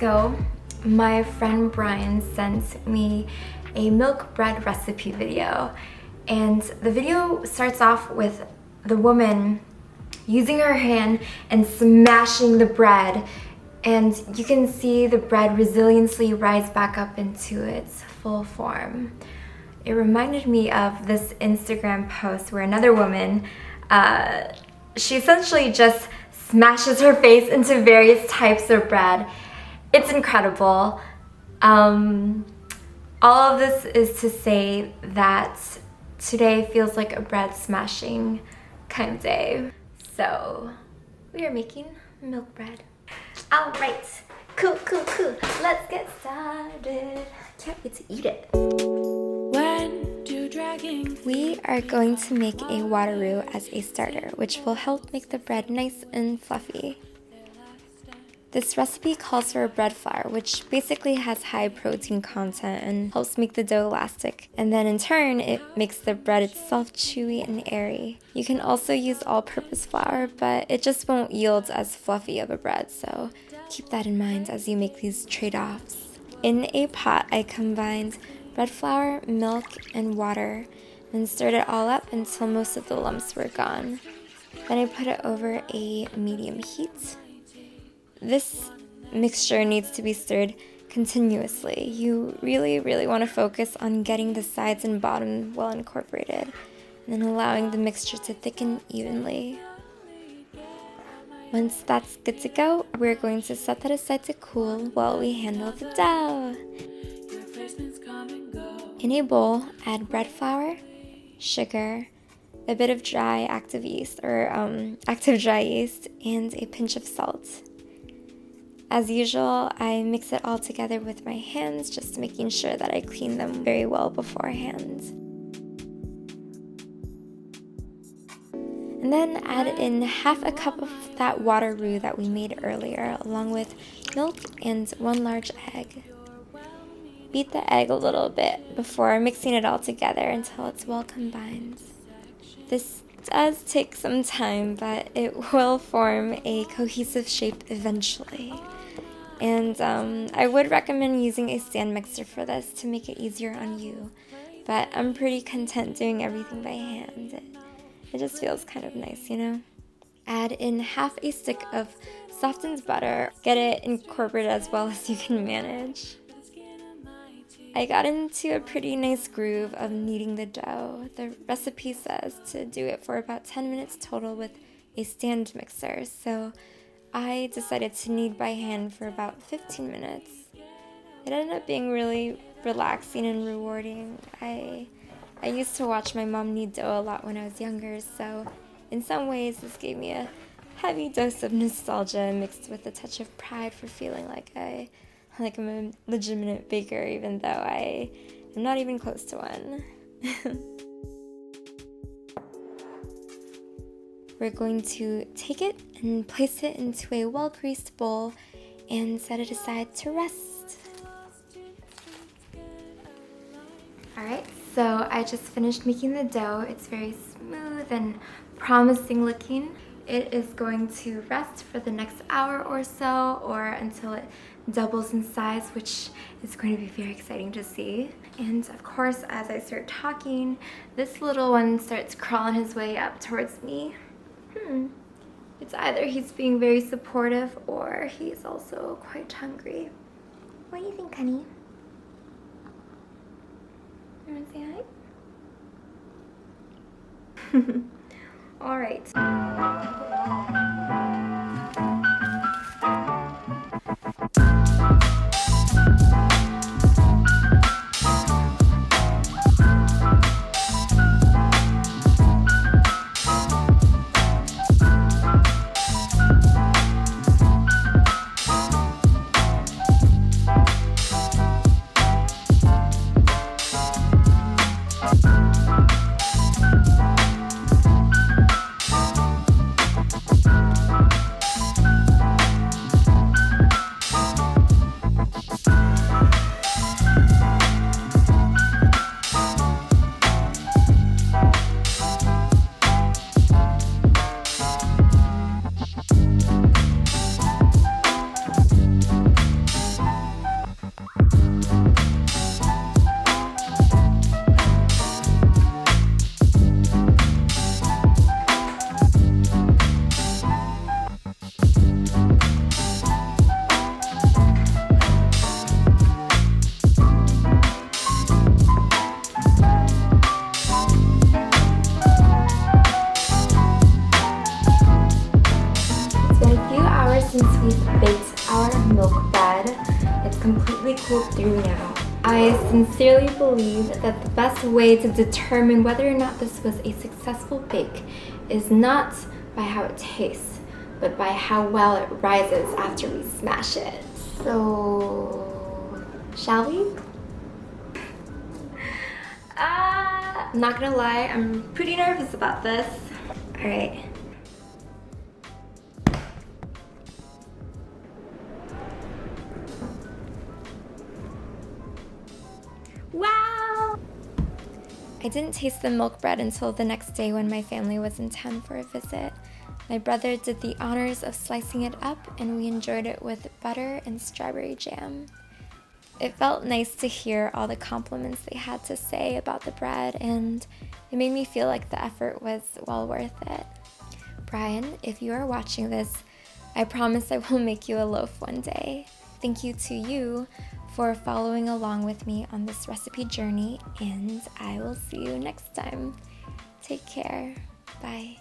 ago, my friend Brian sent me a milk bread recipe video, and the video starts off with the woman using her hand and smashing the bread, and you can see the bread resiliently rise back up into its full form. It reminded me of this Instagram post where another woman, she essentially just smashes her face into various types of bread. It's incredible. All of this is to say that today feels like a bread smashing kind of day. So we are making milk bread. All right, cool. Let's get started. Can't wait to eat it. We are going to make a water roux as a starter, which will help make the bread nice and fluffy. This recipe calls for a bread flour, which basically has high protein content and helps make the dough elastic. And then in turn, it makes the bread itself chewy and airy. You can also use all-purpose flour, but it just won't yield as fluffy of a bread, so keep that in mind as you make these trade-offs. In a pot, I combined bread flour, milk, and water, and stirred it all up until most of the lumps were gone. Then I put it over a medium heat. This mixture needs to be stirred continuously. You really want to focus on getting the sides and bottom well incorporated, and then allowing the mixture to thicken evenly. Once that's good to go, we're going to set that aside to cool while we handle the dough. In a bowl, add bread flour, sugar, a bit of dry active yeast, and a pinch of salt. As usual, I mix it all together with my hands, just making sure that I clean them very well beforehand. And then add in half a cup of that water roux that we made earlier, along with milk and 1 large egg. Beat the egg a little bit before mixing it all together until it's well combined. This does take some time, but it will form a cohesive shape eventually. And I would recommend using a stand mixer for this to make it easier on you, but I'm pretty content doing everything by hand. It just feels kind of nice, you know? Add in half a stick of softened butter. Get it incorporated as well as you can manage. I got into a pretty nice groove of kneading the dough. The recipe says to do it for about 10 minutes total with a stand mixer, so I decided to knead by hand for about 15 minutes. It ended up being really relaxing and rewarding. I used to watch my mom knead dough a lot when I was younger, so in some ways this gave me a heavy dose of nostalgia mixed with a touch of pride for feeling like I'm a legitimate baker, even though I am not even close to one. We're going to take it and place it into a well-greased bowl and set it aside to rest. Alright, so I just finished making the dough. It's very smooth and promising looking. It is going to rest for the next hour or so, or until it doubles in size, which is going to be very exciting to see. And of course, as I start talking, this little one starts crawling his way up towards me. It's either he's being very supportive or he's also quite hungry. What do you think, honey? You want to say hi? All right. completely cooled through now. I sincerely believe that the best way to determine whether or not this was a successful bake is not by how it tastes, but by how well it rises after we smash it. So, shall we? I'm not gonna lie, I'm pretty nervous about this. All right. Wow! I didn't taste the milk bread until the next day when my family was in town for a visit. My brother did the honors of slicing it up and we enjoyed it with butter and strawberry jam. It felt nice to hear all the compliments they had to say about the bread, and it made me feel like the effort was well worth it. Brian, if you are watching this, I promise I will make you a loaf one day. Thank you to you for following along with me on this recipe journey, and I will see you next time. Take care. Bye.